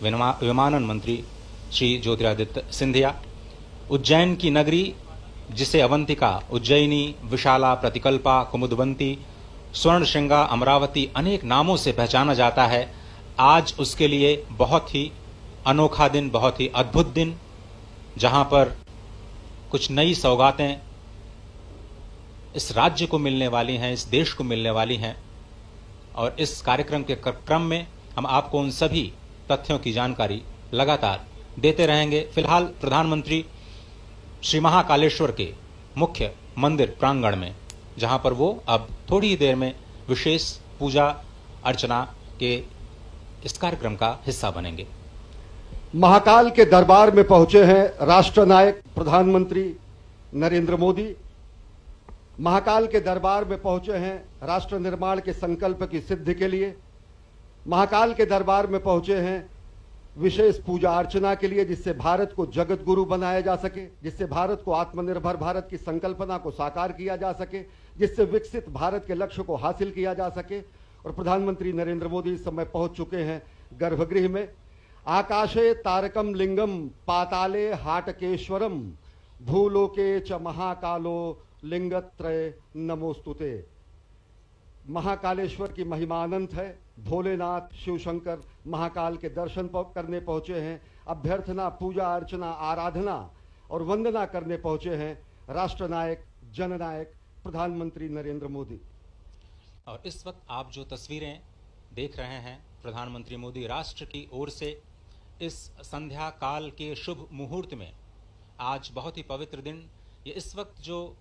विमानन मंत्री श्री ज्योतिरादित्य सिंधिया, उज्जैन की नगरी जिसे अवंतिका, उज्जैनी, विशाला, प्रतिकल्पा, कुमुदवंती, स्वर्णशृंगा, अमरावती अनेक नामों से पहचाना जाता है, आज उसके लिए बहुत ही अनोखा दिन, बहुत ही अद्भुत दिन, जहां पर कुछ नई सौगातें इस राज्य को मिलने वाली हैं, इस देश को मिलने वाली हैं। और इस कार्यक्रम के क्रम में हम आपको उन सभी तथ्यों की जानकारी लगातार देते रहेंगे। फिलहाल प्रधानमंत्री श्री महाकालेश्वर के मुख्य मंदिर प्रांगण में, जहां पर वो अब थोड़ी ही देर में विशेष पूजा अर्चना के इस कार्यक्रम का हिस्सा बनेंगे। महाकाल के दरबार में पहुंचे हैं राष्ट्रनायक प्रधानमंत्री नरेंद्र मोदी। महाकाल के दरबार में पहुंचे हैं राष्ट्र निर्माण के संकल्प की सिद्धि के लिए। महाकाल के दरबार में पहुंचे हैं विशेष पूजा अर्चना के लिए, जिससे भारत को जगत गुरु बनाया जा सके, जिससे भारत को आत्मनिर्भर भारत की संकल्पना को साकार किया जा सके, जिससे विकसित भारत के लक्ष्य को हासिल किया जा सके। और प्रधानमंत्री नरेंद्र मोदी इस समय पहुंच चुके हैं गर्भगृह में। आकाशे तारकम लिंगम पाताले हाटकेश्वरम भूलोके च महाकालो लिंगत्रय नमोस्तुते। महाकालेश्वर की महिमा अनंत है। भोलेनाथ शिव शंकर महाकाल के दर्शन करने पहुंचे हैं। अभ्यर्थना, पूजा अर्चना, आराधना और वंदना करने पहुंचे हैं राष्ट्रनायक, जननायक प्रधानमंत्री नरेंद्र मोदी। और इस वक्त आप जो तस्वीरें देख रहे हैं, प्रधानमंत्री मोदी राष्ट्र की ओर से इस संध्या काल के शुभ मुहूर्त में, आज बहुत ही पवित्र दिन, ये इस वक्त जो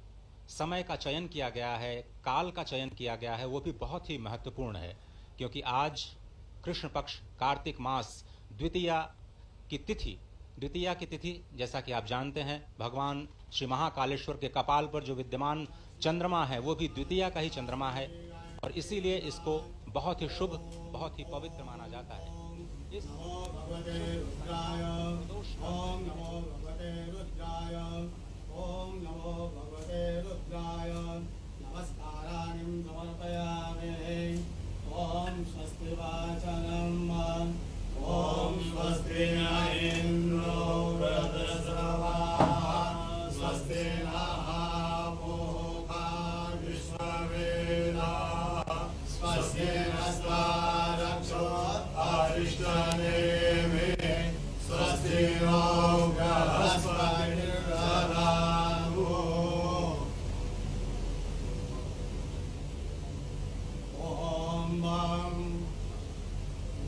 समय का चयन किया गया है, काल का चयन किया गया है, वो भी बहुत ही महत्वपूर्ण है, क्योंकि आज कृष्ण पक्ष कार्तिक मास द्वितीया की तिथि, जैसा कि आप जानते हैं, भगवान श्री महाकालेश्वर के कपाल पर जो विद्यमान चंद्रमा है वो भी द्वितीया का ही चंद्रमा है, और इसीलिए इसको बहुत ही शुभ, बहुत ही पवित्र माना जाता है। इस ओम नमो भगवते रुद्राय नमस्काराणि समर्पयामि। ओम स्वस्ति वाचनम ओम स्वस्ति न इंद्रो वृद्धश्रवाः स्वस्ति नः पूषा विश्ववेदाः स्वस्ति नस्तारक्षो अरिष्टनेमिः स्वस्ति नो बृहस्पतिर्दधातु।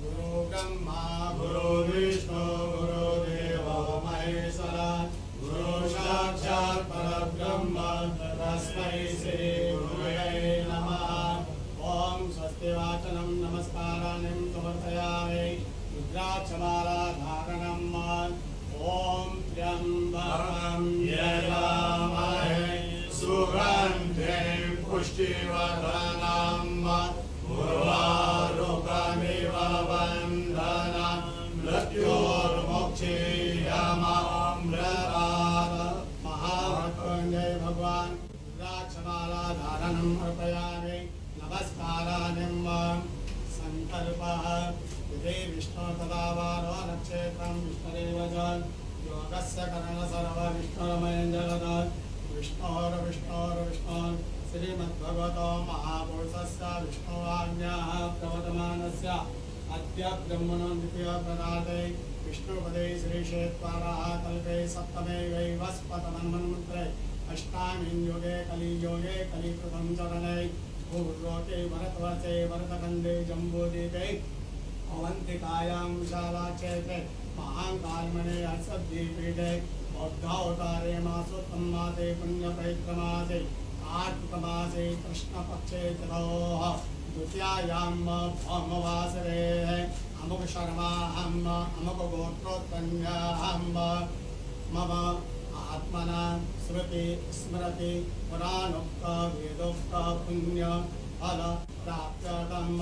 गुरु ब्रह्मा गुरु विष्णु गुरुदेवो महेश्वरा गुरु साक्षात् परब्रह्म तस्मै श्री गुरुवे नमः। ओम स्वस्ति वाचनम नमस्काराणि समर्पयामि। रुद्राक्षमाला धारणम् ओम त्र्यंबकं यजामहे सुगन्धिं पुष्टिवर्धनम् उर्वारुकमिव बन्धनं मृत्योर्मुक्षीयमामृतात्। महामृत्युंजय भगवान रुद्राक्षमाला धारणम् अर्पयामि। नमस्काराणि संकल्पः विधे विष्णु तदा वारो नक्षत्रं विष्णुरेव च योगस्य कर्ण सर्व विष्णुरमयं जगत् विष्णोर्विष्णोर्विष्णो श्रीमद्भगवतो महापुरुषस्य विष्णुवाज्ञाः प्रवर्तमानस्य अद्य ब्रह्मणो द्वितीयप्रदाते विष्णुपदे श्रीक्षेत्राः कल्पे सप्तमे वैवस्पतमन्वन्मन्त्रे अष्टामीं योगे कलियोगे कलिकृतं चरणे भूर्लोके भरतवर्षे भरतखण्डे जम्बूद्वीपे अवंतिकायां विशालाक्षेत्रे महाकालमणे हर्षद्वीपीठे बौद्धावतारे मासोत्तम मासे पुण्यपवित्रमासे कार्तिकमासे कृष्णपक्षे तथोः द्वितीयायां भौमवासरे अमुक शर्माहम् अमुक गोत्रोत्पन्नाहम् मम आत्मना श्रुति स्मृति पुराणोक्त वेदोक्त पुण्य फल प्राप्त्यर्थं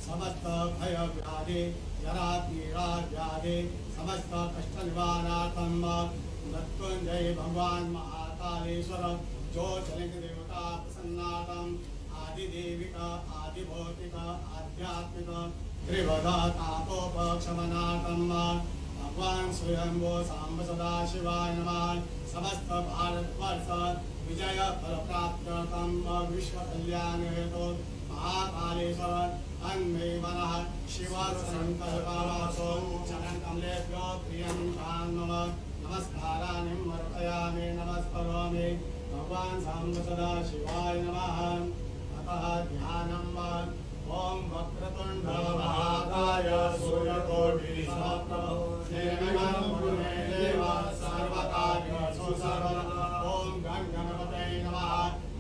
समस्त भय व्याधि जरा पीड़ा व्याधि समस्त कष्ट निवारणार्थं मृत्युंजय भगवान महाकालेश्वर ज्योतिर्लिंग देवता प्रसन्नार्थं आदिदेविका आदिभौतिक आध्यात्मिक त्रिवदा तापोपक्षमनार्थं भगवान् स्वयंभो सांब सदा शिवाय नमः। समस्त भारतवर्ष विजय फल प्राप्त्यर्थं विश्व कल्याण हेतु महाकालेश्वर अन्मे मनः शिव संकल्पवासो चरण कमलेभ्यो प्रियं नम नमस्काराणि अर्पयामि नमस्करोमि भगवान् सांब सदा शिवाय नमः। अतः ध्यानम् ओम वक्रतुंड महाकाय सूर्यकोटि समप्रभ निर्विघ्नं कुरु मे देव सर्वकार्येषु सर्वदा। ओम गण गणपतये नमः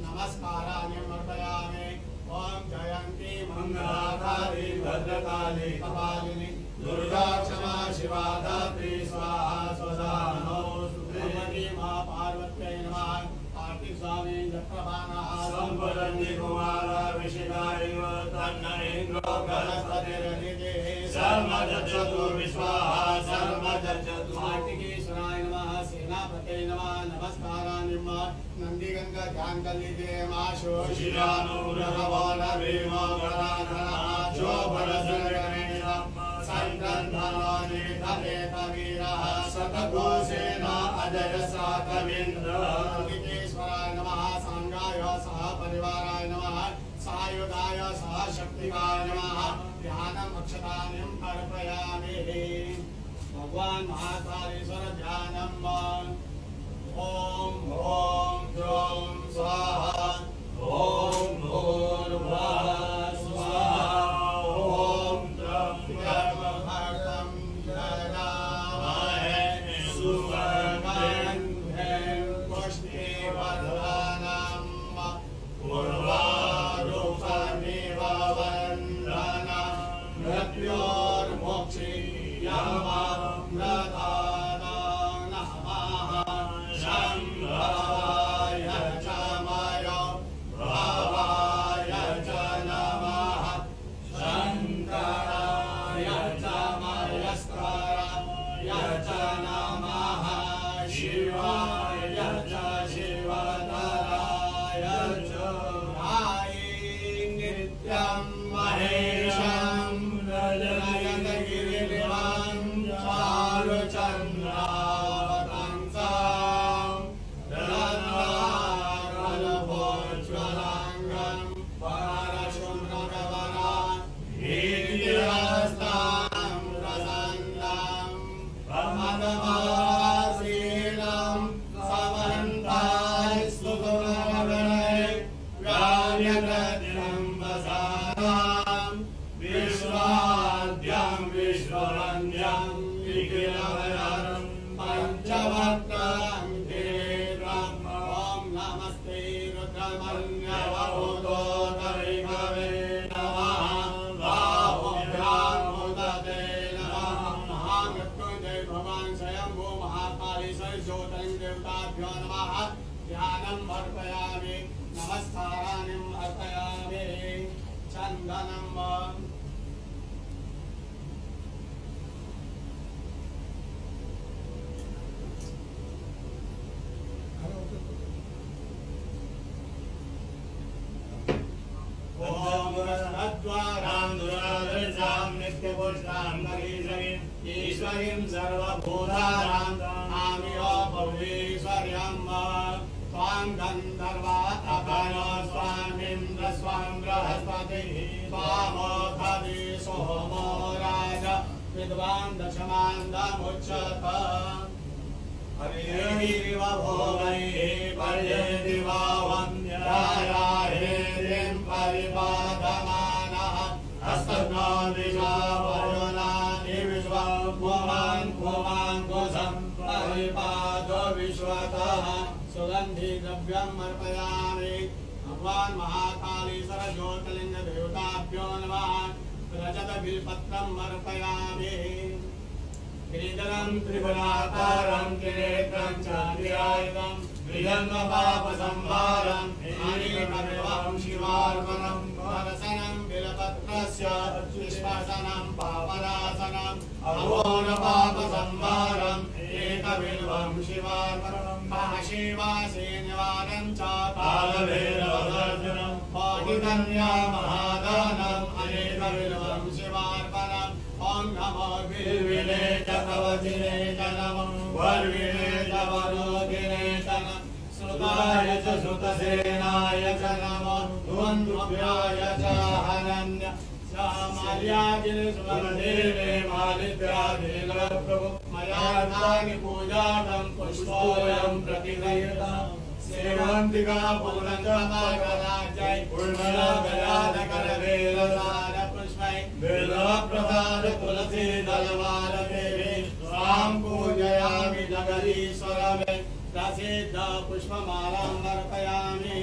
नमस्काराणि अर्पयामि। ओम जयंती मंगलाकाली भद्रकाली कपालिनी दुर्गा क्षमा शिवा धात्री स्वाहा स्वधा नमोस्तुते। मां पार्वत्यै नमः। कार्तिक स्वामी जक्रपाणः संपदन्ति कुमारा विशिखायैव तन्नरेन्द्रो बृहस्पतिर्निधे सर्वजज्जतु विश्वाहा सर्वजज्जतु। कार्तिकेश्वराय नमः सेनापतये नमः नमस्काराणि नंदीगंगा ध्यान कर लीजिए। माशो शिरानुग्रहो नवीमो गणाधरा जो बरसरेणा संतन्धाने तलेतवीरः शतघोषेण अजय साकविन्द्र। कार्तिकेश्वराय नमः सांगाय सह परिवाराय नमः सायुधाय सह शक्तिवाय नमः। ध्यानम् अक्षतानि अर्पयामि। भगवान् महाकालेश्वर ध्यानम् ओम ओम द्रौं स्वाहा ओम भूर्भुवः स्वाहा ओम द्रौं ब्रह्मभर्तं ददामहे सुवर्णं पुष्टिवर्धनं पूर्वारुपमिव वन्दनं मृत्योर्मुक्षीयमामृतानां नमः। शम्भवाय च मयो भवाय च नमः। शङ्कराय च मयस्कराय च नमः। शिवाय च शिवतराय च नित्यं महेशं नयनगिरिवं चारुचन्द्रावतंसं रत्नाकरभोज्ज्वलाङ्गं परशुभ्रवरं हीर्यहस्तं प्रसन्नं प्रमदमासीनं समन्तास्तुतमगणे व्यान्यत्रम्बसानां विश्वाद्यं विश्ववन्द्यं निखिलभयं पञ्चवक्त्रं धीरं। ॐ नमस्ते रुद्रमन्यवभूतोदरिभवे नमः। बाहुभ्यां मुदते नमः। महामृत्युञ्जय भगवान् स्वयंभू महाकालेश्वर ज्योतिर्लिङ्ग देवताभ्यो नमः। ध्यानम् अर्पयामि नमस्काराणि अर्पयामि। चन्दनम् ओम रत्नद्वारां दुरादर्शां नित्यपुष्टां करीशरीं ईश्वरीं सर्वभूतानां आमियो भवेश्वर्यं। स्वां गन्धर्वा अभनो स्वामिन्द्र स्वां बृहस्पतिः स्वामोऽखदि सोमो राज विद्वान् दशमान्दमुच्यत। हरिरिव भोगैः पर्येति वा वन्द्यायाहेरिं परिपादमानः। हस्तघ्नो दिशा वरुणानि विश्वं पुमाङ्कुशं परिपादो विश्वतः। सुगन्धि द्रव्यम् अर्पयामि। भगवान् महाकालेश्वर ज्योतिर्लिङ्ग देवताभ्यो नमः। रजत बिल्पत्रम् अर्पयामि। गिरिधरं त्रिगुणाकारं त्रिनेत्रं चान्द्रियायुधं द्विजन्मपापसंहारं अनेकमेवं शिवार्पणं वरसनं बिल्पत्रस्य निष्पासनं पापनाशनं अघोरपापसंहारं एकबिल्वं शिवार्पणं काशीवासे निवारणं च कालभैरवदर्शनं पाठितन्या महादानम् अनेकबिल्वं शिवार्पणं वजिने च नमः वर्विणे च वरोधिने च नमः श्रुताय च श्रुतसेनाय च नमः ध्वन्द्वभ्याय च हनन्य माल्यागिरिस्मरदेवे मालिद्यादिप्रभु मया नानि पूजातं पुष्पोऽयं प्रतिगृह्यताम् सेवन्तिका पूर्णचन्द्रमकराजय पूर्णगयाधकरवेलसारपुष्पै बिल्वप्रसाद तुलसी दलमालदेवे त्वां पूजयामि जगदीश्वरमे प्रसिद्ध पुष्पमालां अर्पयामि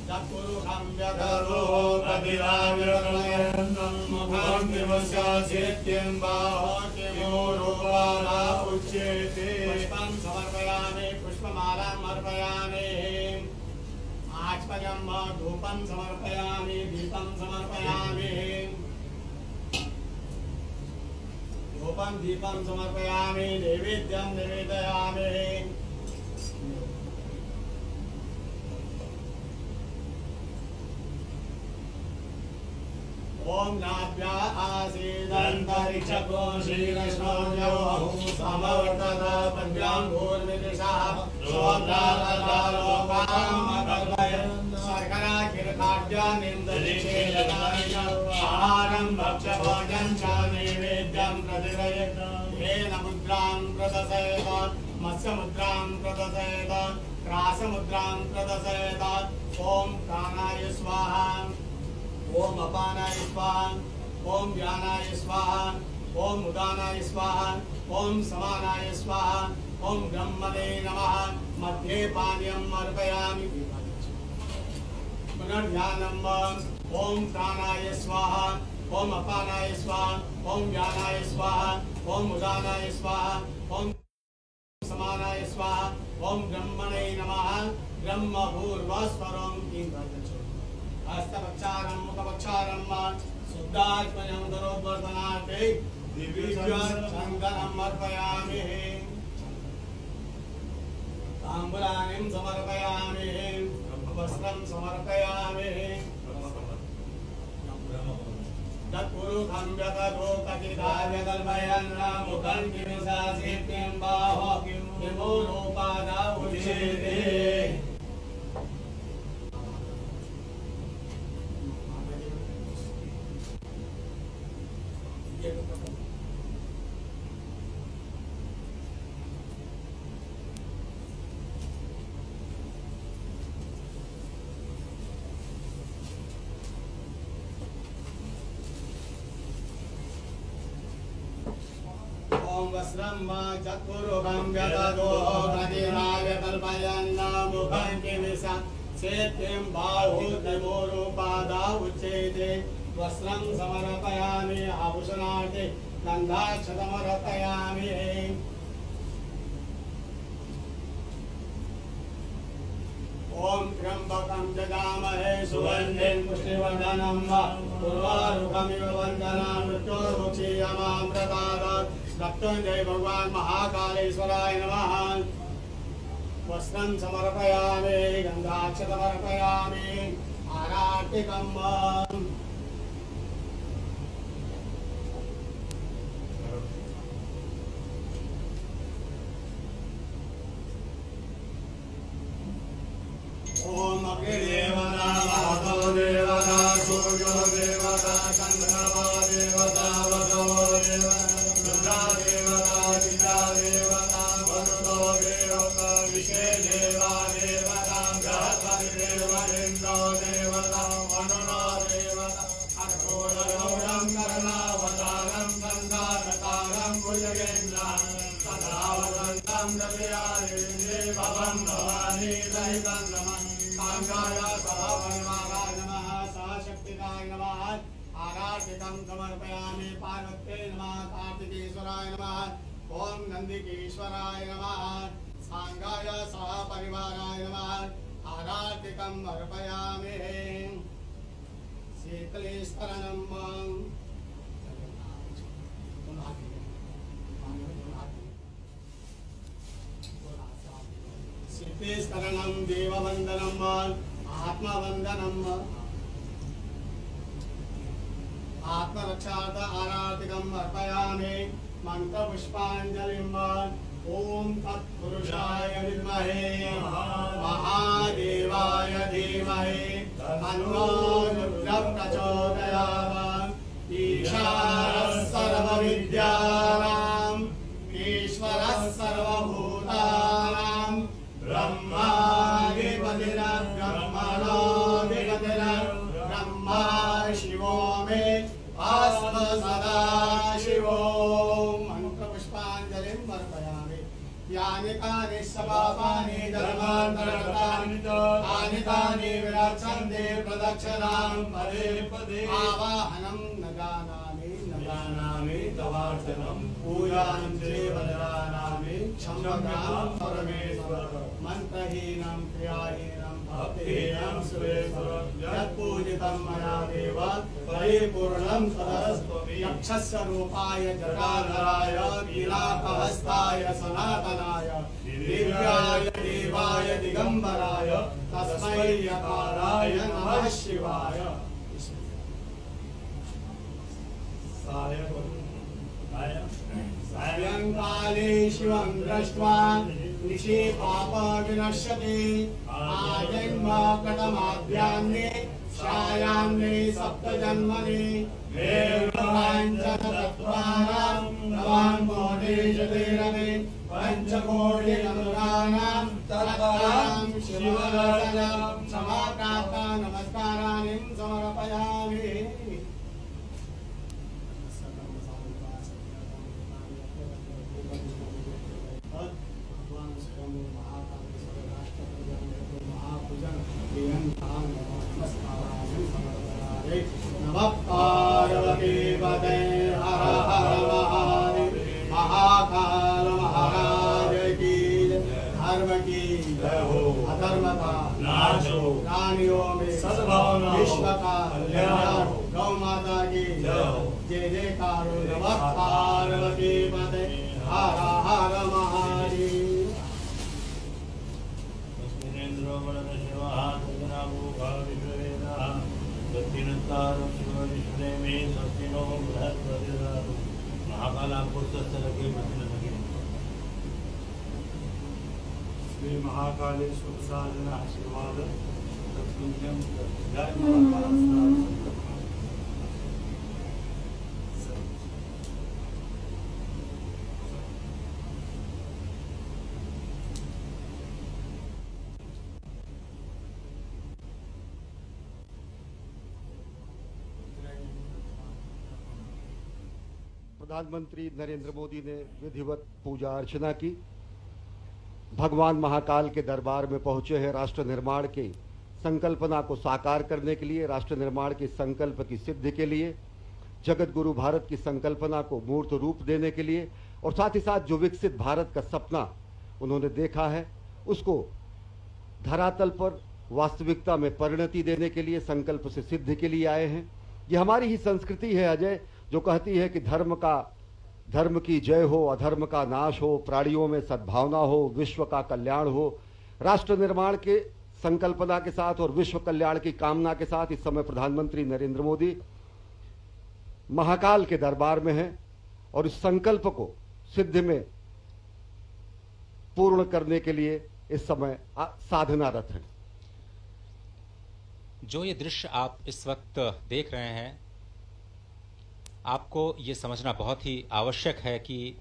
चतुर्हं व्यधरो प्रतिराव्यकलयन्तं मुखं विवस्यासित्यं बाहो किमोरूपाला उच्यते पुष्पं समर्पयामि पुष्पमालाम् अर्पयामि आचमनं धूपं समर्पयामि दीपं समर्पयामि धूपं दीपं समर्पयामि नैवेद्यं निवेदयामि ओम नाभ्या आसीदन्तरिक्षको श्रीकृष्णो समवर्तत पद्याङ्गूर्विदिशः सोऽप्रालोकामकल्पय शर्कराखिरकाढ्यानिन्दलिषेदनाय भक्षभोजं च नैवेद्यं प्रतिगृह्यत येन मुद्रां प्रदशयत मत्स्यमुद्रां प्रदशयत क्रासमुद्रां प्रदशयत ओम प्राणाय स्वाहा ओम अपानाय स्वाहा ओम व्यानाय स्वाहा ओम उदानाय स्वाहा ओम समानाय स्वाहा ओम ब्रह्मणे नमः मध्ये पानीयम् अर्पयामि पुनर्ध्यानम् ओम प्राणाय स्वाहा ओम अपानाय स्वाहा ओम व्यानाय स्वाहा ओम उदानाय स्वाहा ओम समानाय स्वाहा ओम ब्रह्मणे नमः ब्रह्मभूर्वस्वरं हस्तपक्षारं मुखपक्षारं शुद्धात्मजं दरोद्वर्तनार्थे दिव्यचन्दनम् अर्पयामि ताम्बूलानिं समर्पयामि वस्त्रं समर्पयामि तत्पुरुषं व्यततो कथिताय कल्पयन् मुखं किमिशासित्यं बाहो किमो रूपादा उच्यते वस्त्रं चतुर्भुजं व्यदतो कथिताय कल्पयन् मुखं किमिशासित्यं बाहो किमो रूपादा उच्यते वस्त्रं समर्पयामि आभूषणार्थे गन्धाक्षतमर्पयामि ओम त्र्यंबकं जगामहे सुगन्धिं पुष्टिवर्धनं उर्वारुकमिव वन्दनां मृत्योर्मुक्षीयमामृतात् रक्तञ्जय भगवान् महाकालेश्वराय नमः वस्त्रं समर्पयामि गन्धाक्षतमर्पयामि आरार्तिकम् ओम अग्निदेवता महतो देवता सूर्यो देवता चन्द्रमा देवता वसवो देवता रुद्रा देवता चित्रा देवता वरुणो देवता विषे देवा देवता बृहस्पतिर्देव इन्द्रो देवता वरुणो देवता अर्कोणं कर्णावतारं गन्धारतारं भुजगेन्द्रं सदा वसन्तं रविवारे भवं भवानी सहितं नमः कांगाय सभापरिवाराय नमः सहशक्तिकाय नमः आराधितं समर्पयामि पार्वत्यै नमः कार्तिकेश्वराय नमः ओम नंदिकेश्वराय नमः सांगाय सभापरिवाराय नमः आराधितं अर्पयामि शीतलेस्तरणं शीतलेस्तरणं देववन्दनं आत्मवन्दनं आत्मरक्षार्थ आराधिकम् अर्पयामि मन्त्रपुष्पाञ्जलिं ॐ तत्पुरुषाय विद्महे महादेवाय धीमहि तन्नो रुद्रः प्रचोदयात् ईशानः सर्वविद्यानाम् ईश्वरः सर्वभूतानां ब्रह्मा शिवो मे अस्म सदा शिवो मंत्रपुष्पाञ्जलिं अर्पयामि यानि कानि सपापानि धर्मान्तरकृतानि तानि तानि विरक्षन्ते प्रदक्षिणां पदे पदे आवाहनं न जानामि तवार्चनं पूजां चैव जानामि क्षम्यतां परमेश्वर मंत्रहीनं क्रियाहीनं भक्तिहीनं सुरेश्वर यत्पूजितं मया देव परिपूर्णं तदस्तु यक्षस्य रूपाय जटाधराय नीलाकहस्ताय सनातनाय दिव्याय देवाय दिगंबराय तस्मै यकाराय नमः शिवाय सायंकाले शिवं दृष्ट्वा निशि पाप विनश्यति आजन्मकटमाभ्यान्ने छायान्ने सप्तजन्मनि देवाञ्चनतत्त्वानां नवान्मोदेशतेरवे पञ्चकोटिनमृगाणां तत्त्वां शिवदर्शनं समाप्राप्ता नमस्काराणि समर्पयामि नमः पार्वती पते हर हर महादेव महाकाल महाराज की धर्म की जय हो अधर्म का नाश हो प्राणियों में सद्भावना विश्व का कल्याण गौ माता की जय हो जय जयकार नमः पार्वती पते हर हर महादेव श्री महाकालेश्वर साधन आशीर्वाद तत्पुण्यम जय महाकाल। प्रधानमंत्री नरेंद्र मोदी ने विधिवत पूजा अर्चना की। भगवान महाकाल के दरबार में पहुंचे हैं राष्ट्र निर्माण के संकल्पना को साकार करने के लिए, राष्ट्र निर्माण के संकल्प की सिद्धि के लिए, जगत गुरु भारत की संकल्पना को मूर्त रूप देने के लिए और साथ ही साथ जो विकसित भारत का सपना उन्होंने देखा है उसको धरातल पर वास्तविकता में परिणति देने के लिए, संकल्प से सिद्धि के लिए आए हैं। ये हमारी ही संस्कृति है अजय, जो कहती है कि धर्म की जय हो, अधर्म का नाश हो, प्राणियों में सद्भावना हो, विश्व का कल्याण हो। राष्ट्र निर्माण के संकल्पना के साथ और विश्व कल्याण की कामना के साथ इस समय प्रधानमंत्री नरेंद्र मोदी महाकाल के दरबार में हैं और इस संकल्प को सिद्धि में पूर्ण करने के लिए इस समय साधनारत हैं। जो ये दृश्य आप इस वक्त देख रहे हैं, आपको ये समझना बहुत ही आवश्यक है कि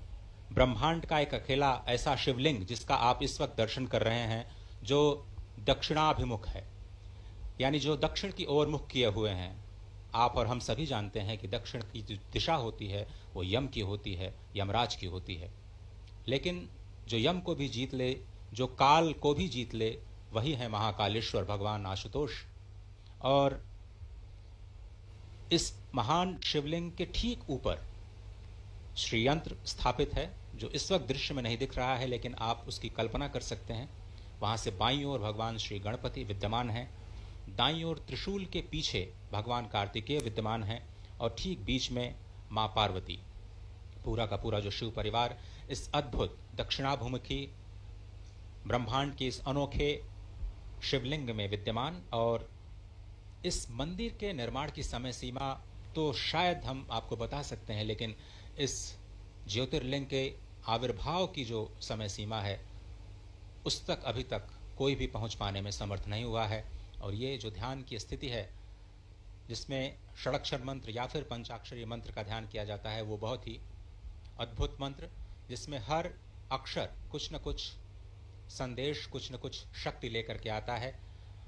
ब्रह्मांड का एक अकेला ऐसा शिवलिंग जिसका आप इस वक्त दर्शन कर रहे हैं, जो दक्षिणाभिमुख है, यानी जो दक्षिण की ओर मुख किए हुए हैं। आप और हम सभी जानते हैं कि दक्षिण की जो दिशा होती है वो यम की होती है, यमराज की होती है। लेकिन जो यम को भी जीत ले, जो काल को भी जीत ले, वही है महाकालेश्वर भगवान आशुतोष। और इस महान शिवलिंग के ठीक ऊपर श्रीयंत्र स्थापित है, जो इस वक्त दृश्य में नहीं दिख रहा है, लेकिन आप उसकी कल्पना कर सकते हैं। वहां से बाईं ओर भगवान श्री गणपति विद्यमान हैं, दाईं ओर त्रिशूल के पीछे भगवान कार्तिकेय विद्यमान हैं और ठीक बीच में मां पार्वती। पूरा का पूरा जो शिव परिवार इस अद्भुत दक्षिणाभिमुखी ब्रह्मांड के इस अनोखे शिवलिंग में विद्यमान। और इस मंदिर के निर्माण की समय सीमा तो शायद हम आपको बता सकते हैं, लेकिन इस ज्योतिर्लिंग के आविर्भाव की जो समय सीमा है उस तक अभी तक कोई भी पहुंच पाने में समर्थ नहीं हुआ है। और ये जो ध्यान की स्थिति है जिसमें षडाक्षर मंत्र या फिर पंचाक्षरी मंत्र का ध्यान किया जाता है, वो बहुत ही अद्भुत मंत्र जिसमें हर अक्षर कुछ न कुछ संदेश, कुछ न कुछ शक्ति लेकर के आता है।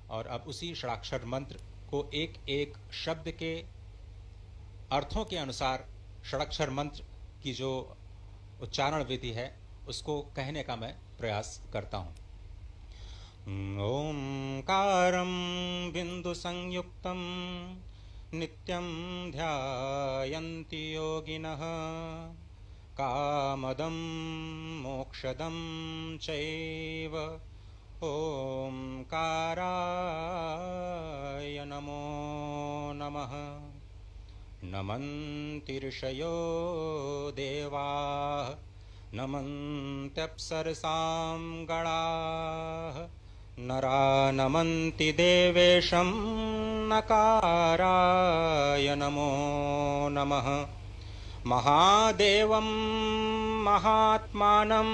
और अब उसी षडाक्षर मंत्र को एक एक शब्द के अर्थों के अनुसार षडाक्षर मंत्र की जो उच्चारण विधि है उसको कहने का मैं प्रयास करता हूं। ओंकारं बिंदु संयुक्तं नित्यं ध्यायन्ति योगिनः कामदं मोक्षदं चैव ओंकाराय नमो नमः। नमन्ति ऋषयो देवाः नमन्त्यप्सरसां गणाः नरा नमन्ति देवेशं नकाराय नमो नमः। महादेवं महात्मानं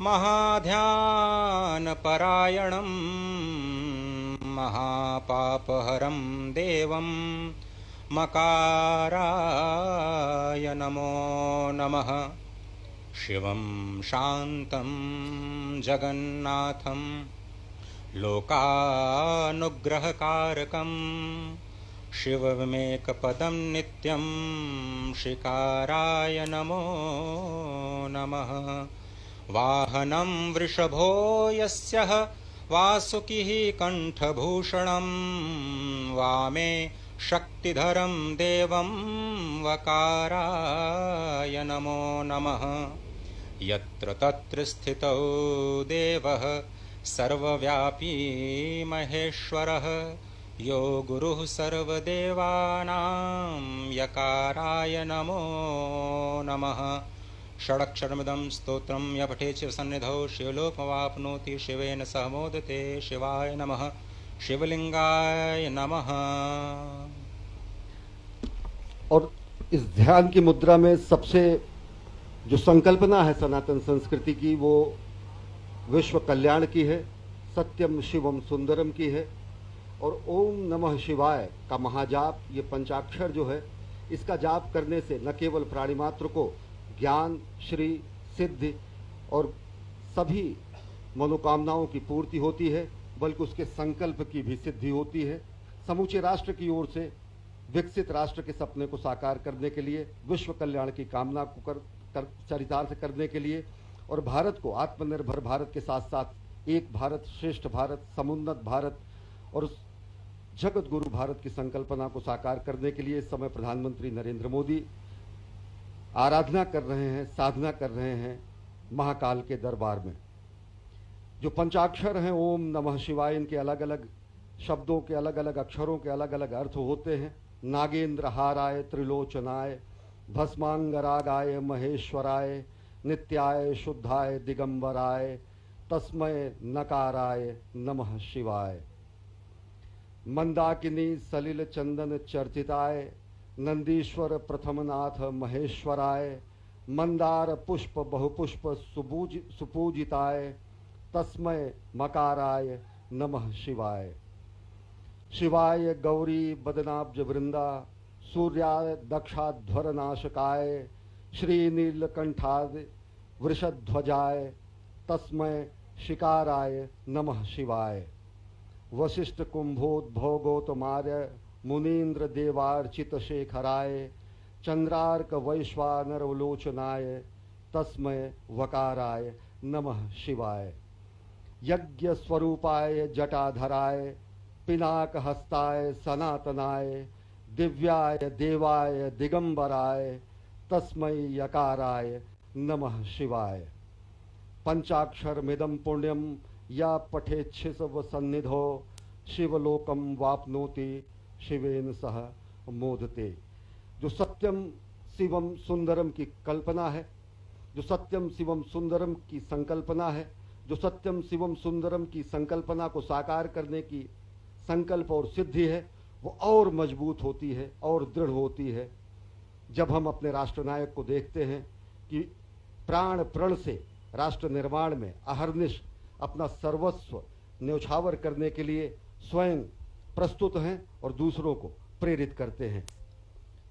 महाध्यानपरायणं महापापहरं देवं मकाराय नमो नमः। शिवं शान्तं जगन्नाथं लोकानुग्रहकारकं शिवमेकपदं नित्यं शिकाराय नमो नमः। वाहनं वृषभो यस्यः वासुकिः कंठभूषणं वामे शक्तिधरं देवं वकाराय नमो नमः। यत्र तत्र स्थितो देवः सर्वव्यापी महेश्वरः यो गुरुः सर्वदेवानां यकाराय नमो नमः। षडक्षरमिदं स्तोत्रं य पठेत् शिवसन्निधौ शिवलोकमवाप्नोति शिवेन सह मोदते। शिवाय नमः। शिवलिंगाय नमः। और इस ध्यान की मुद्रा में सबसे जो संकल्पना है सनातन संस्कृति की वो विश्व कल्याण की है, सत्यम शिवम सुंदरम की है। और ओम नमः शिवाय का महाजाप, ये पंचाक्षर जो है इसका जाप करने से न केवल प्राणी मात्र को ज्ञान, श्री, सिद्धि और सभी मनोकामनाओं की पूर्ति होती है, बल्कि उसके संकल्प की भी सिद्धि होती है। समूचे राष्ट्र की ओर से विकसित राष्ट्र के सपने को साकार करने के लिए, विश्व कल्याण की कामना को चरितार्थ करने के लिए और भारत को आत्मनिर्भर भारत के साथ साथ एक भारत श्रेष्ठ भारत, समुन्नत भारत और जगत गुरु भारत की संकल्पना को साकार करने के लिए इस समय प्रधानमंत्री नरेंद्र मोदी आराधना कर रहे हैं, साधना कर रहे हैं महाकाल के दरबार में। जो पंचाक्षर हैं ओम नमः शिवाय, इनके अलग अलग शब्दों के अलग अलग अक्षरों के अलग अलग अर्थ होते हैं। नागेंद्र हाराय त्रिलोचनाय भस्मांगरागाय महेश्वराय नित्याय शुद्धाय दिगंबराय तस्मय नकाराय नमः शिवाय। मंदाकिनी सलिल चंदन चर्चिताय नंदीश्वर प्रथमनाथ महेश्वराय मंदार पुष्प बहुपुष्प सुपूजिताय तस्मय मकाराय नमः शिवाय। शिवाय गौरी बदनाब्ज वृंदा सूर्याय दक्षाध्वर नाशकाय श्रीनीलकंठाय वृषध्वजाय तस्मय शिकाराय नमः शिवाय। वशिष्ठ कुंभोद्भव गौतमार्य मुनीन्द्र देवार्चित शेखराय चंद्रार्क वैश्वानर उलोचनाय तस्मय वकाराय नमः शिवाय। यज्ञ स्वरूपाय जटाधराय पिनाक हस्ताय सनातनाय दिव्याय देवाय दिगंबराय तस्मै यकाराय नमः शिवाय। पंचाक्षरमिदं पुण्यं या पठेच्छिव सन्निधो शिवलोकम वाप्नोति शिवेन सह मोदते। जो सत्यम शिवम सुंदरम की कल्पना है, जो सत्यम शिवम सुंदरम की संकल्पना है, जो सत्यम शिवम सुंदरम की संकल्पना को साकार करने की संकल्प और सिद्धि है, वो और मजबूत होती है और दृढ़ होती है जब हम अपने राष्ट्रनायक को देखते हैं कि प्राण प्रण से राष्ट्र निर्माण में अहर्निश अपना सर्वस्व न्यौछावर करने के लिए स्वयं प्रस्तुत हैं और दूसरों को प्रेरित करते हैं।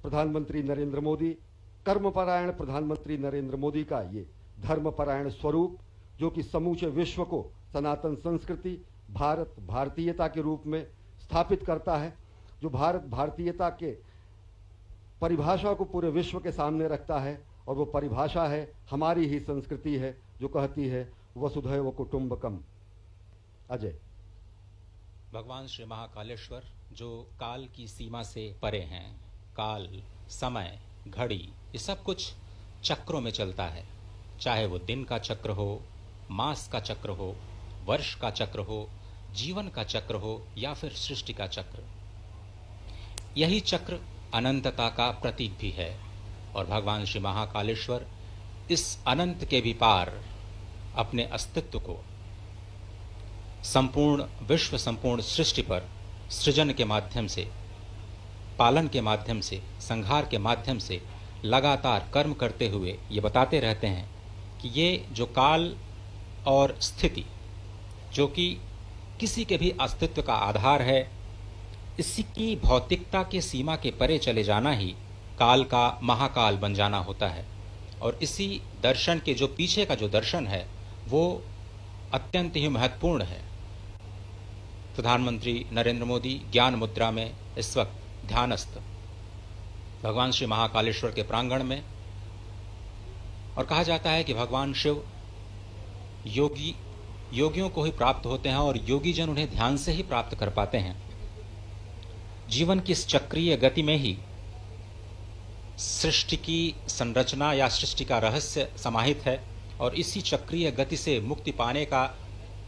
प्रधानमंत्री नरेंद्र मोदी, कर्मपरायण प्रधानमंत्री नरेंद्र मोदी का ये धर्मपरायण स्वरूप, जो कि समूचे विश्व को सनातन संस्कृति, भारत भारतीयता के रूप में स्थापित करता है, जो भारत भारतीयता के परिभाषा को पूरे विश्व के सामने रखता है, और वो परिभाषा है हमारी ही संस्कृति है जो कहती है वसुधैव कुटुंबकम। अजय। भगवान श्री महाकालेश्वर जो काल की सीमा से परे हैं, काल, समय, घड़ी, ये सब कुछ चक्रों में चलता है, चाहे वो दिन का चक्र हो, मास का चक्र हो, वर्ष का चक्र हो, जीवन का चक्र हो या फिर सृष्टि का चक्र। यही चक्र अनंतता का प्रतीक भी है और भगवान श्री महाकालेश्वर इस अनंत के भी पार अपने अस्तित्व को संपूर्ण विश्व, संपूर्ण सृष्टि पर सृजन के माध्यम से, पालन के माध्यम से, संहार के माध्यम से लगातार कर्म करते हुए ये बताते रहते हैं कि ये जो काल और स्थिति, जो कि किसी के भी अस्तित्व का आधार है, इसी की भौतिकता के सीमा के परे चले जाना ही काल का महाकाल बन जाना होता है। और इसी दर्शन के जो पीछे का जो दर्शन है वो अत्यंत ही महत्वपूर्ण है। प्रधानमंत्री नरेंद्र मोदी ज्ञान मुद्रा में इस वक्त ध्यानस्थ भगवान श्री महाकालेश्वर के प्रांगण में, और कहा जाता है कि भगवान शिव योगियों को ही प्राप्त होते हैं और योगी जन उन्हें ध्यान से ही प्राप्त कर पाते हैं। जीवन की इस चक्रीय गति में ही सृष्टि की संरचना या सृष्टि का रहस्य समाहित है, और इसी चक्रीय गति से मुक्ति पाने का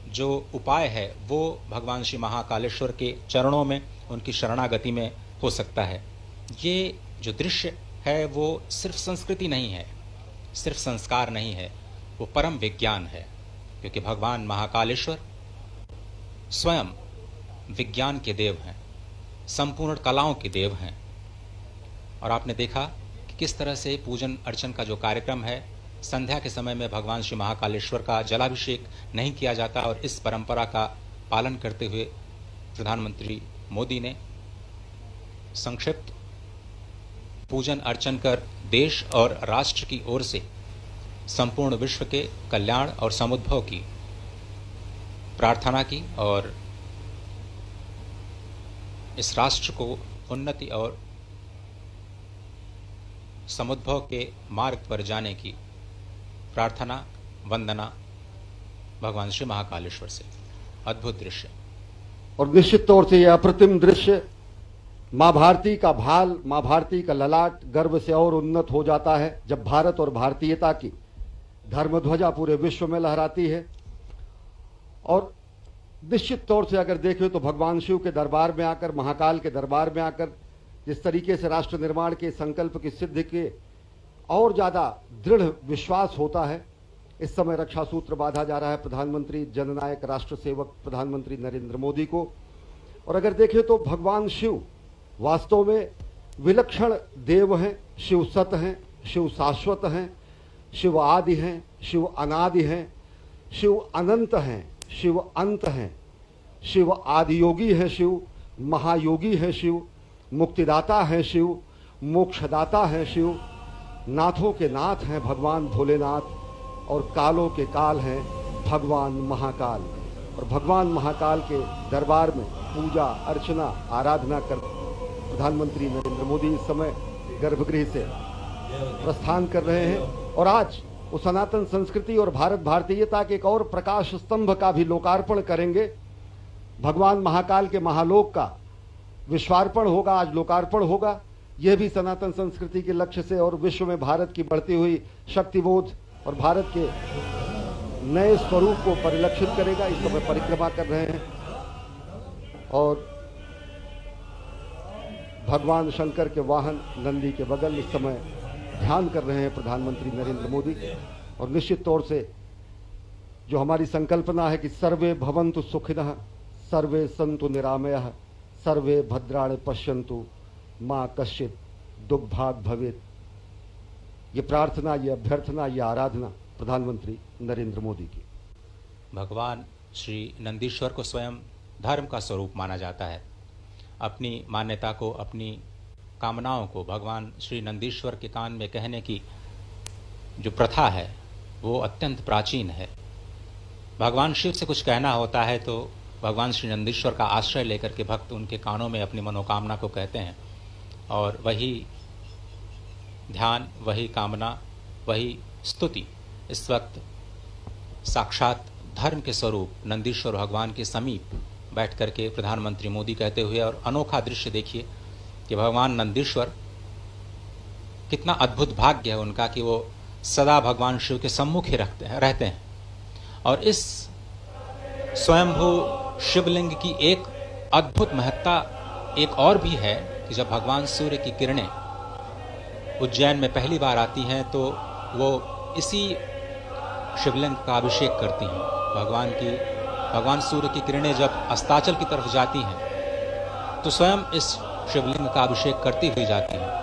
जो उपाय है वो भगवान श्री महाकालेश्वर के चरणों में, उनकी शरणागति में हो सकता है। ये जो दृश्य है वो सिर्फ संस्कृति नहीं है, सिर्फ संस्कार नहीं है, वो परम विज्ञान है, क्योंकि भगवान महाकालेश्वर स्वयं विज्ञान के देव हैं, संपूर्ण कलाओं के देव हैं। और आपने देखा कि किस तरह से पूजन अर्चन का जो कार्यक्रम है, संध्या के समय में भगवान श्री महाकालेश्वर का जलाभिषेक नहीं किया जाता, और इस परंपरा का पालन करते हुए प्रधानमंत्री मोदी ने संक्षिप्त पूजन अर्चन कर देश और राष्ट्र की ओर से संपूर्ण विश्व के कल्याण और समुद्भव की प्रार्थना की, और इस राष्ट्र को उन्नति और समुद्भव के मार्ग पर जाने की प्रार्थना, वंदना भगवान श्री महाकालेश्वर से। अद्भुत दृश्य। और निश्चित तौर से यह अप्रतिम दृश्य मां भारती का भाल, मां भारती का ललाट गर्व से और उन्नत हो जाता है जब भारत और भारतीयता की धर्मध्वजा पूरे विश्व में लहराती है। और निश्चित तौर से अगर देखें तो भगवान शिव के दरबार में आकर, महाकाल के दरबार में आकर जिस तरीके से राष्ट्र निर्माण के संकल्प की सिद्धि के और ज्यादा दृढ़ विश्वास होता है। इस समय रक्षा सूत्र बांधा जा रहा है प्रधानमंत्री जननायक राष्ट्र सेवक प्रधानमंत्री नरेंद्र मोदी को। और अगर देखें तो भगवान शिव वास्तव में विलक्षण देव हैं, शिव सत हैं, शिव शाश्वत हैं, शिव आदि हैं, शिव अनादि हैं, शिव अनंत हैं, शिव अंत हैं, शिव आदियोगी हैं, शिव महायोगी हैं, शिव मुक्तिदाता हैं, शिव मोक्षदाता हैं, शिव नाथों के नाथ हैं भगवान भोलेनाथ, और कालों के काल हैं भगवान महाकाल। और भगवान महाकाल के दरबार में पूजा अर्चना आराधना कर प्रधानमंत्री नरेंद्र मोदी इस समय गर्भगृह से प्रस्थान कर रहे हैं। और आज वो सनातन संस्कृति और भारत भारतीयता के एक और प्रकाश स्तंभ का भी लोकार्पण करेंगे। भगवान महाकाल के महालोक का विश्वार्पण होगा, आज लोकार्पण होगा। यह भी सनातन संस्कृति के लक्ष्य से और विश्व में भारत की बढ़ती हुई शक्तिबोध और भारत के नए स्वरूप को परिलक्षित करेगा। इस समय परिक्रमा कर रहे हैं और भगवान शंकर के वाहन नंदी के बगल इस समय ध्यान कर रहे हैं प्रधानमंत्री नरेंद्र मोदी। और निश्चित तौर से जो हमारी संकल्पना है कि सर्वे भवन्तु सुखिनः, सर्वे सन्तु निरामयः, सर्वे भद्राणि पश्यन्तु मां कश्चित दुर्भाग भवेत्। ये प्रार्थना, ये अभ्यर्थना, ये आराधना प्रधानमंत्री नरेंद्र मोदी की। भगवान श्री नंदीश्वर को स्वयं धर्म का स्वरूप माना जाता है। अपनी मान्यता को, अपनी कामनाओं को भगवान श्री नंदीश्वर के कान में कहने की जो प्रथा है वो अत्यंत प्राचीन है। भगवान शिव से कुछ कहना होता है तो भगवान श्री नंदीश्वर का आश्रय लेकर के भक्त उनके कानों में अपनी मनोकामना को कहते हैं और वही ध्यान, वही कामना, वही स्तुति इस वक्त साक्षात धर्म के स्वरूप नंदीश्वर भगवान के समीप बैठ करके प्रधानमंत्री मोदी कहते हुए। और अनोखा दृश्य देखिए कि भगवान नंदीश्वर, कितना अद्भुत भाग्य है उनका कि वो सदा भगवान शिव के सम्मुख ही रहते हैं। और इस स्वयंभू शिवलिंग की एक अद्भुत महत्ता एक और भी है कि जब भगवान सूर्य की किरणें उज्जैन में पहली बार आती हैं तो वो इसी शिवलिंग का अभिषेक करती हैं। भगवान सूर्य की किरणें जब अस्ताचल की तरफ जाती हैं तो स्वयं इस शिवलिंग का अभिषेक करती हुई जाती हैं।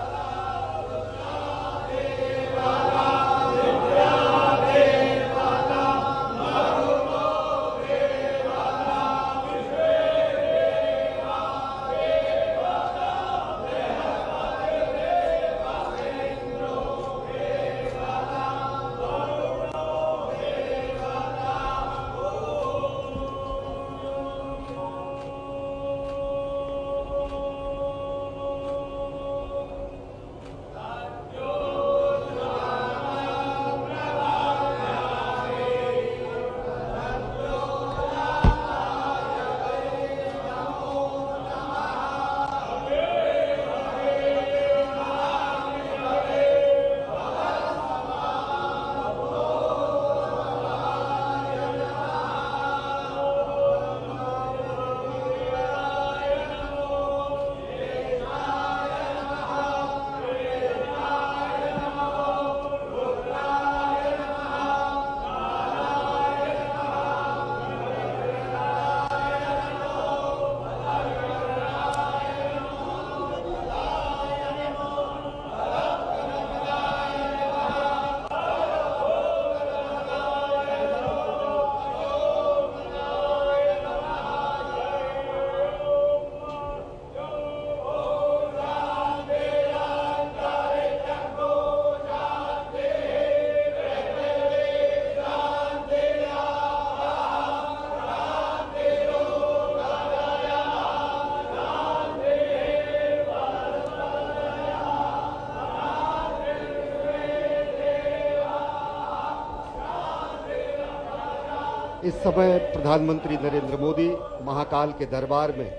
इस समय प्रधानमंत्री नरेंद्र मोदी महाकाल के दरबार में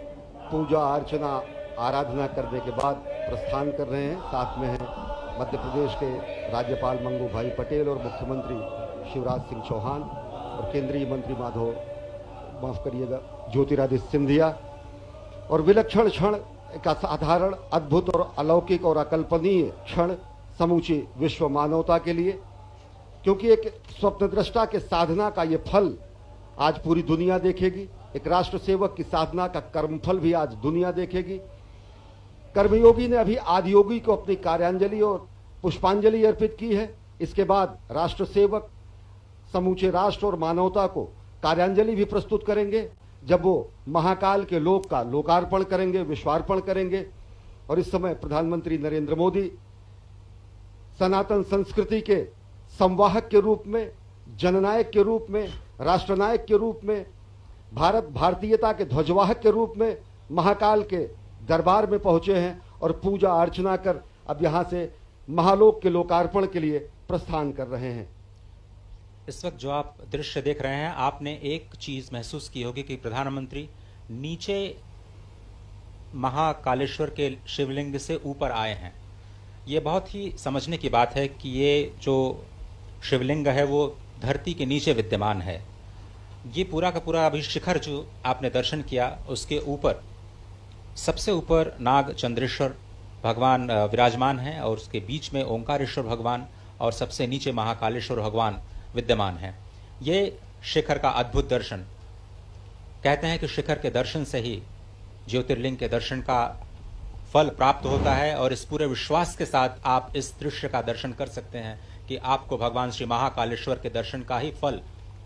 पूजा अर्चना आराधना करने के बाद प्रस्थान कर रहे हैं। साथ में हैं मध्य प्रदेश के राज्यपाल मंगू भाई पटेल और मुख्यमंत्री शिवराज सिंह चौहान और केंद्रीय मंत्री ज्योतिरादित्य सिंधिया। और विलक्षण क्षण, एक असाधारण, अद्भुत और अलौकिक और अकल्पनीय क्षण समूची विश्व मानवता के लिए, क्योंकि एक स्वप्नद्रष्टा के साधना का ये फल आज पूरी दुनिया देखेगी। एक राष्ट्र सेवक की साधना का कर्मफल भी आज दुनिया देखेगी। कर्मयोगी ने अभी आदियोगी को अपनी कार्यांजलि और पुष्पांजलि अर्पित की है। इसके बाद राष्ट्र सेवक समूचे राष्ट्र और मानवता को कार्यांजलि भी प्रस्तुत करेंगे जब वो महाकाल के लोक का लोकार्पण करेंगे, विश्वार्पण करेंगे। और इस समय प्रधानमंत्री नरेंद्र मोदी सनातन संस्कृति के संवाहक के रूप में, जननायक के रूप में, राष्ट्रनायक के रूप में, भारतीयता के ध्वजवाहक के रूप में महाकाल के दरबार में पहुंचे हैं और पूजा अर्चना कर अब यहां से महालोक के लोकार्पण के लिए प्रस्थान कर रहे हैं। इस वक्त जो आप दृश्य देख रहे हैं, आपने एक चीज महसूस की होगी कि प्रधानमंत्री नीचे महाकालेश्वर के शिवलिंग से ऊपर आए हैं। ये बहुत ही समझने की बात है कि ये जो शिवलिंग है वो धरती के नीचे विद्यमान है। ये पूरा का पूरा अभी शिखर जो आपने दर्शन किया, उसके ऊपर, सबसे ऊपर नाग चंद्रेश्वर भगवान विराजमान हैं और उसके बीच में ओंकारेश्वर भगवान और सबसे नीचे महाकालेश्वर भगवान विद्यमान हैं। ये शिखर का अद्भुत दर्शन, कहते हैं कि शिखर के दर्शन से ही ज्योतिर्लिंग के दर्शन का फल प्राप्त होता है और इस पूरे विश्वास के साथ आप इस दृश्य का दर्शन कर सकते हैं कि आपको भगवान श्री महाकालेश्वर के दर्शन का ही फल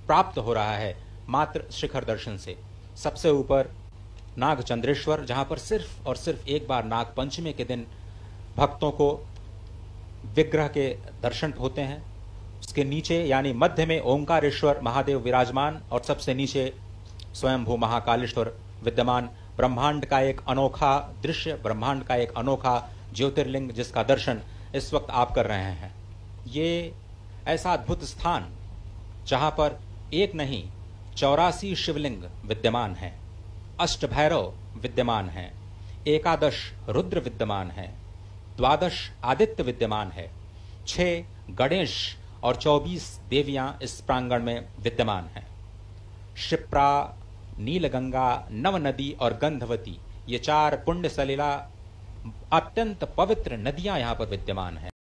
प्राप्त हो रहा है मात्र शिखर दर्शन से। सबसे ऊपर नागचंद्रेश्वर, जहां पर सिर्फ और सिर्फ एक बार नाग पंचमी के दिन भक्तों को विग्रह के दर्शन होते हैं। उसके नीचे यानी मध्य में ओंकारेश्वर महादेव विराजमान और सबसे नीचे स्वयंभू महाकालेश्वर विद्यमान। ब्रह्मांड का एक अनोखा दृश्य, ब्रह्मांड का एक अनोखा ज्योतिर्लिंग जिसका दर्शन इस वक्त आप कर रहे हैं। ये ऐसा अद्भुत स्थान जहां पर एक नहीं 84 शिवलिंग विद्यमान है, अष्टभैरव विद्यमान है, 11 रुद्र विद्यमान है, 12 आदित्य विद्यमान है, 6 गणेश और 24 देवियां इस प्रांगण में विद्यमान हैं। क्षिप्रा, नीलगंगा, नव नदी और गंधवती, ये 4 पुण्य सलिला अत्यंत पवित्र नदियां यहां पर विद्यमान हैं।